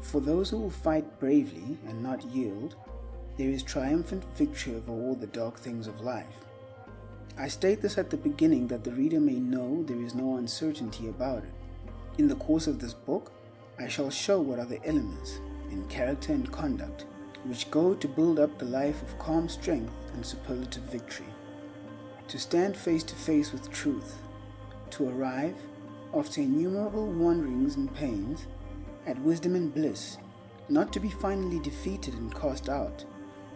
For those who will fight bravely and not yield, there is triumphant victory over all the dark things of life. I state this at the beginning that the reader may know there is no uncertainty about it. In the course of this book, I shall show what are the elements in character and conduct which go to build up the life of calm strength and superlative victory. To stand face to face with truth, to arrive, after innumerable wanderings and pains, at wisdom and bliss, not to be finally defeated and cast out,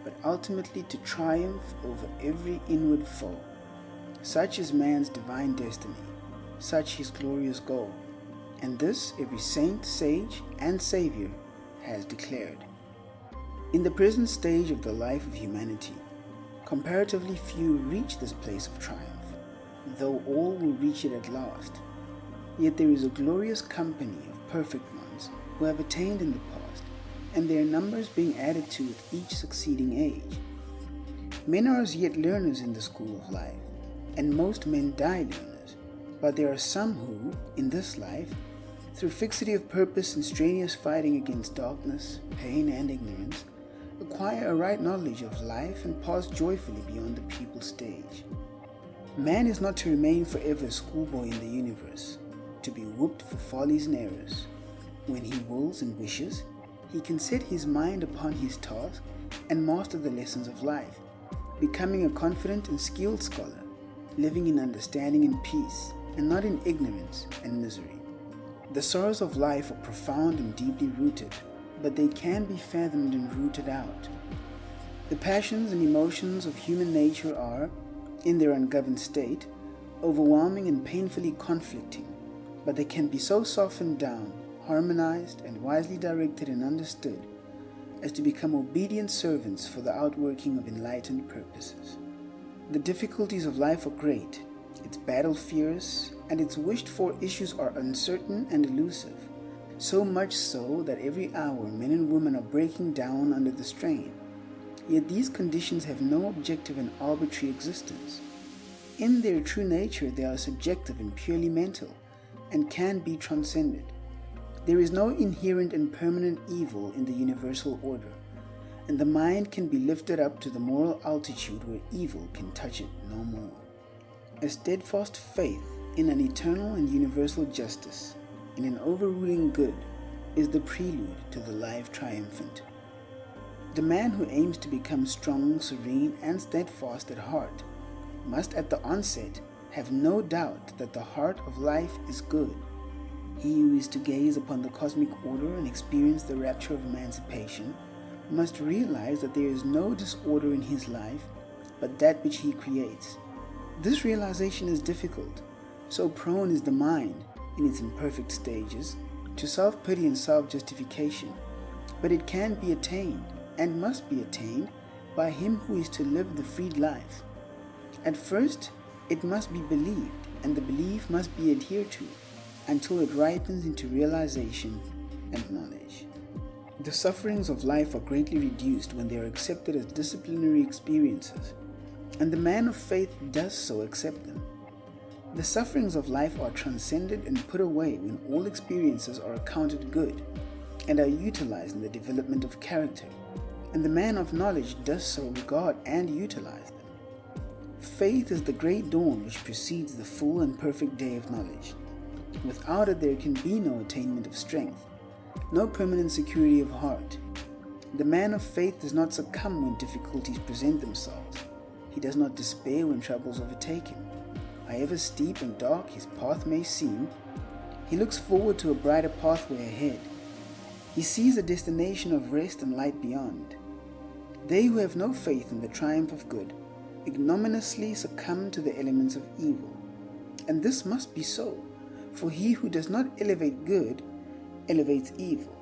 but ultimately to triumph over every inward foe. Such is man's divine destiny, such his glorious goal, and this every saint, sage, and savior has declared. In the present stage of the life of humanity, comparatively few reach this place of triumph, though all will reach it at last. Yet there is a glorious company of perfect ones who have attained in the past, and their numbers being added to with each succeeding age. Men are as yet learners in the school of life, and most men die learners, but there are some who, in this life, through fixity of purpose and strenuous fighting against darkness, pain, and ignorance, acquire a right knowledge of life and pass joyfully beyond the pupil stage. Man is not to remain forever a schoolboy in the universe, to be whooped for follies and errors. When he wills and wishes, he can set his mind upon his task and master the lessons of life, becoming a confident and skilled scholar, living in understanding and peace, and not in ignorance and misery. The sorrows of life are profound and deeply rooted, but they can be fathomed and rooted out. The passions and emotions of human nature are, in their ungoverned state, overwhelming and painfully conflicting, but they can be so softened down, harmonized, and wisely directed and understood as to become obedient servants for the outworking of enlightened purposes. The difficulties of life are great, its battle fierce, and its wished-for issues are uncertain and elusive, so much so that every hour men and women are breaking down under the strain. Yet these conditions have no objective and arbitrary existence. In their true nature they are subjective and purely mental, and can be transcended. There is no inherent and permanent evil in the universal order, and the mind can be lifted up to the moral altitude where evil can touch it no more. A steadfast faith in an eternal and universal justice, in an overruling good, is the prelude to the life triumphant. The man who aims to become strong, serene, and steadfast at heart must at the onset have no doubt that the heart of life is good. He who is to gaze upon the cosmic order and experience the rapture of emancipation must realize that there is no disorder in his life but that which he creates. This realization is difficult, so prone is the mind, in its imperfect stages, to self-pity and self-justification, but it can be attained, and must be attained, by him who is to live the freed life. At first, it must be believed, and the belief must be adhered to, until it ripens into realization and knowledge. The sufferings of life are greatly reduced when they are accepted as disciplinary experiences, and the man of faith does so accept them. The sufferings of life are transcended and put away when all experiences are accounted good and are utilized in the development of character, and the man of knowledge does so regard and utilize them. Faith is the great dawn which precedes the full and perfect day of knowledge. Without it there can be no attainment of strength, no permanent security of heart. The man of faith does not succumb when difficulties present themselves. He does not despair when troubles overtake him. However steep and dark his path may seem, he looks forward to a brighter pathway ahead. He sees a destination of rest and light beyond. They who have no faith in the triumph of good ignominiously succumb to the elements of evil. And this must be so, for he who does not elevate good elevates evil.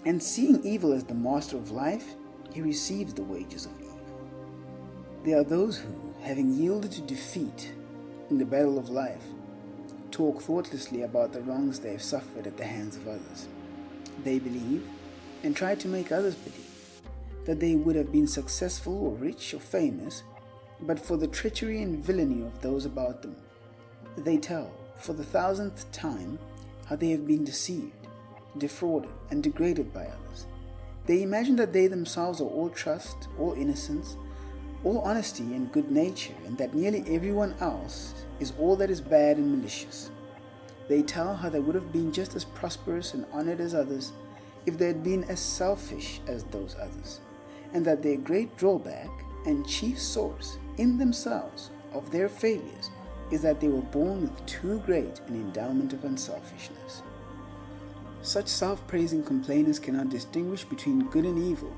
And seeing evil as the master of life, he receives the wages of evil. There are those who, having yielded to defeat in the battle of life, talk thoughtlessly about the wrongs they have suffered at the hands of others. They believe, and try to make others believe, that they would have been successful or rich or famous but for the treachery and villainy of those about them. They tell, for the 1000th time, how they have been deceived, defrauded, and degraded by others. They imagine that they themselves are all trust, all innocence, all honesty and good nature, and that nearly everyone else is all that is bad and malicious. They tell how they would have been just as prosperous and honored as others if they had been as selfish as those others, and that their great drawback and chief source in themselves of their failures is that they were born with too great an endowment of unselfishness. Such self-praising complainers cannot distinguish between good and evil,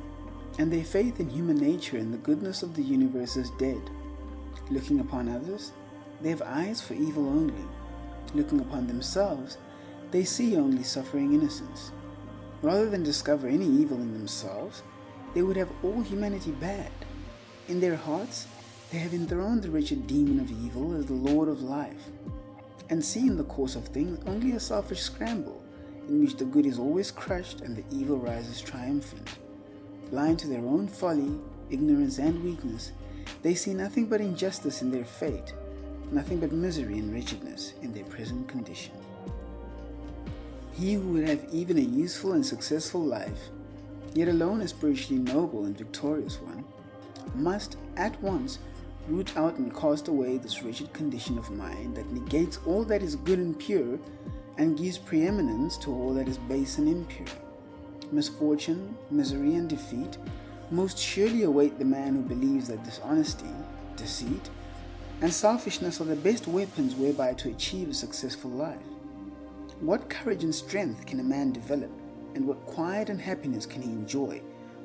and their faith in human nature and the goodness of the universe is dead. Looking upon others, they have eyes for evil only. Looking upon themselves, they see only suffering innocence. Rather than discover any evil in themselves, they would have all humanity bad. In their hearts, they have enthroned the wretched demon of evil as the Lord of life, and see in the course of things only a selfish scramble in which the good is always crushed and the evil rises triumphant. Blind to their own folly, ignorance, and weakness, they see nothing but injustice in their fate, nothing but misery and wretchedness in their present condition. He who would have even a useful and successful life, yet alone a spiritually noble and victorious one, must at once root out and cast away this wretched condition of mind that negates all that is good and pure and gives preeminence to all that is base and impure. Misfortune, misery, and defeat most surely await the man who believes that dishonesty, deceit, and selfishness are the best weapons whereby to achieve a successful life. What courage and strength can a man develop, and what quiet and happiness can he enjoy,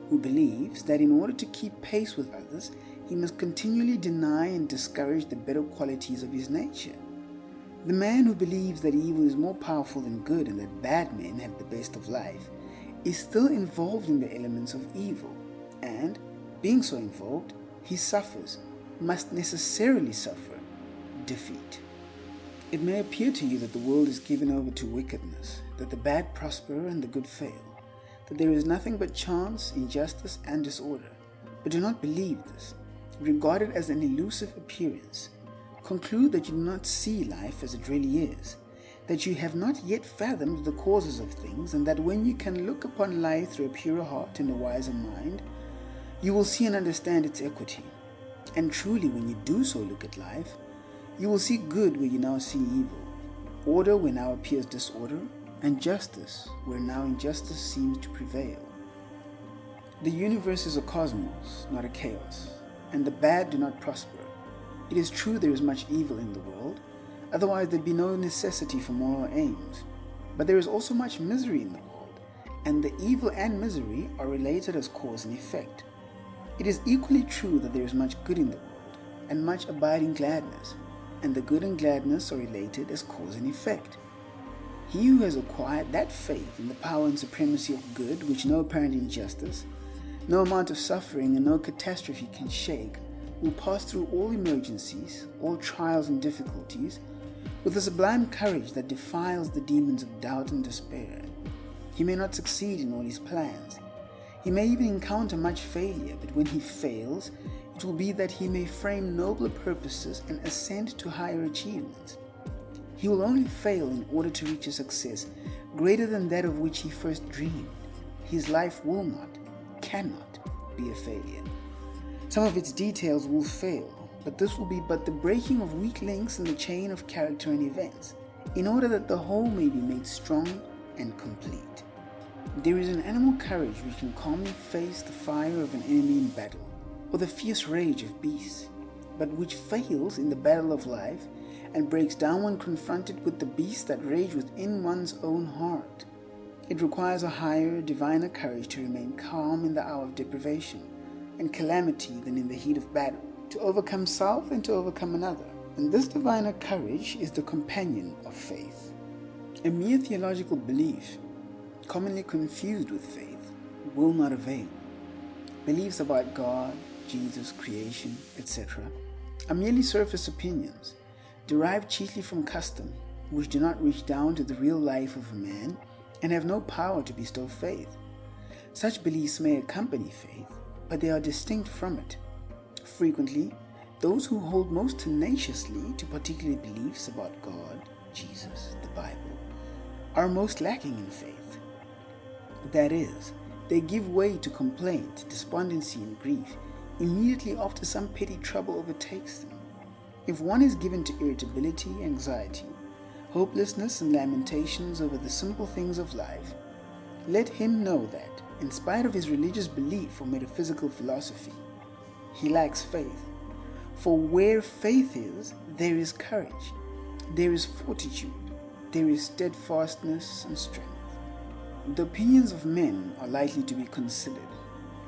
who believes that in order to keep pace with others, he must continually deny and discourage the better qualities of his nature? The man who believes that evil is more powerful than good and that bad men have the best of life is still involved in the elements of evil, and, being so involved, he suffers, must necessarily suffer, defeat. It may appear to you that the world is given over to wickedness, that the bad prosper and the good fail, that there is nothing but chance, injustice, and disorder. But do not believe this. Regard it as an elusive appearance. Conclude that you do not see life as it really is, that you have not yet fathomed the causes of things, and that when you can look upon life through a purer heart and a wiser mind, you will see and understand its equity. And truly, when you do so look at life, you will see good where you now see evil, order where now appears disorder, and justice where now injustice seems to prevail. The universe is a cosmos, not a chaos, and the bad do not prosper. It is true there is much evil in the world, otherwise there'd be no necessity for moral aims. But there is also much misery in the world, and the evil and misery are related as cause and effect. It is equally true that there is much good in the world, and much abiding gladness, and the good and gladness are related as cause and effect. He who has acquired that faith in the power and supremacy of good which no apparent injustice, no amount of suffering, and no catastrophe can shake, will pass through all emergencies, all trials and difficulties, with a sublime courage that defiles the demons of doubt and despair. He may not succeed in all his plans. He may even encounter much failure, but when he fails, it will be that he may frame nobler purposes and ascend to higher achievements. He will only fail in order to reach a success greater than that of which he first dreamed. His life will not, cannot be a failure. Some of its details will fail, but this will be but the breaking of weak links in the chain of character and events, in order that the whole may be made strong and complete. There is an animal courage which can calmly face the fire of an enemy in battle, or the fierce rage of beasts, but which fails in the battle of life and breaks down when confronted with the beasts that rage within one's own heart. It requires a higher, diviner courage to remain calm in the hour of deprivation and calamity than in the heat of battle, to overcome self and to overcome another. And this diviner courage is the companion of faith. A mere theological belief, commonly confused with faith, will not avail. Beliefs about God, Jesus, creation, etc. are merely surface opinions, derived chiefly from custom, which do not reach down to the real life of a man and have no power to bestow faith. Such beliefs may accompany faith, but they are distinct from it. Frequently, those who hold most tenaciously to particular beliefs about God, Jesus, the Bible, are most lacking in faith. That is, they give way to complaint, despondency, and grief immediately after some petty trouble overtakes them. If one is given to irritability, anxiety, hopelessness, and lamentations over the simple things of life, let him know that, in spite of his religious belief or metaphysical philosophy, he lacks faith. For where faith is, there is courage, there is fortitude, there is steadfastness and strength. The opinions of men are lightly to be considered,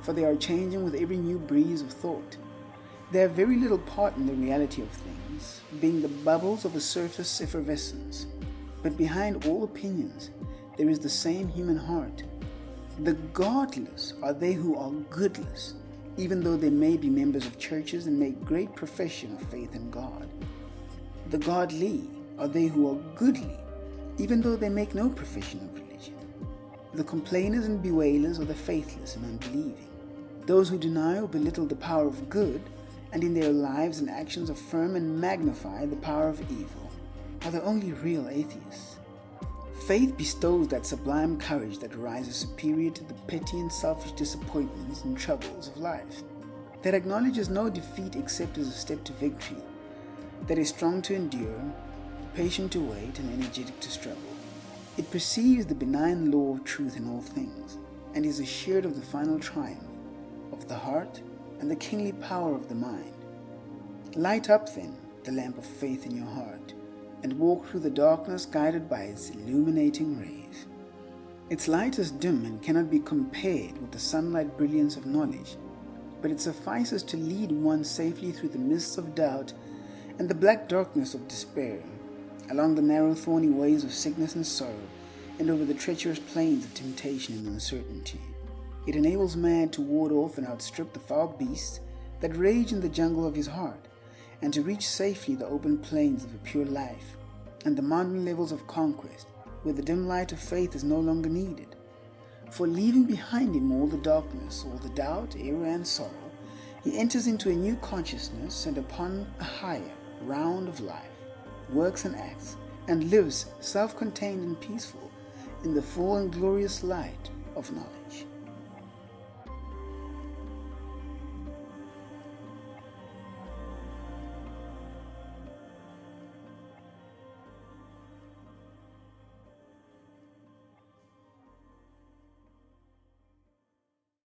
for they are changing with every new breeze of thought. They have very little part in the reality of things, being the bubbles of a surface effervescence. But behind all opinions, there is the same human heart. The godless are they who are goodless, even though they may be members of churches and make great profession of faith in God. The godly are they who are goodly, even though they make no profession of religion. The complainers and bewailers are the faithless and unbelieving. Those who deny or belittle the power of good, and in their lives and actions affirm and magnify the power of evil, are the only real atheists. Faith bestows that sublime courage that rises superior to the petty and selfish disappointments and troubles of life, that acknowledges no defeat except as a step to victory, that is strong to endure, patient to wait, and energetic to struggle. It perceives the benign law of truth in all things, and is assured of the final triumph of the heart and the kingly power of the mind. Light up, then, the lamp of faith in your heart, and walk through the darkness guided by its illuminating rays. Its light is dim and cannot be compared with the sunlight brilliance of knowledge, but it suffices to lead one safely through the mists of doubt and the black darkness of despair, along the narrow thorny ways of sickness and sorrow, and over the treacherous plains of temptation and uncertainty. It enables man to ward off and outstrip the foul beasts that rage in the jungle of his heart, and to reach safely the open plains of a pure life, and the mountain levels of conquest, where the dim light of faith is no longer needed. For leaving behind him all the darkness, all the doubt, error, and sorrow, he enters into a new consciousness and upon a higher round of life, works and acts, and lives self-contained and peaceful in the full and glorious light of knowledge.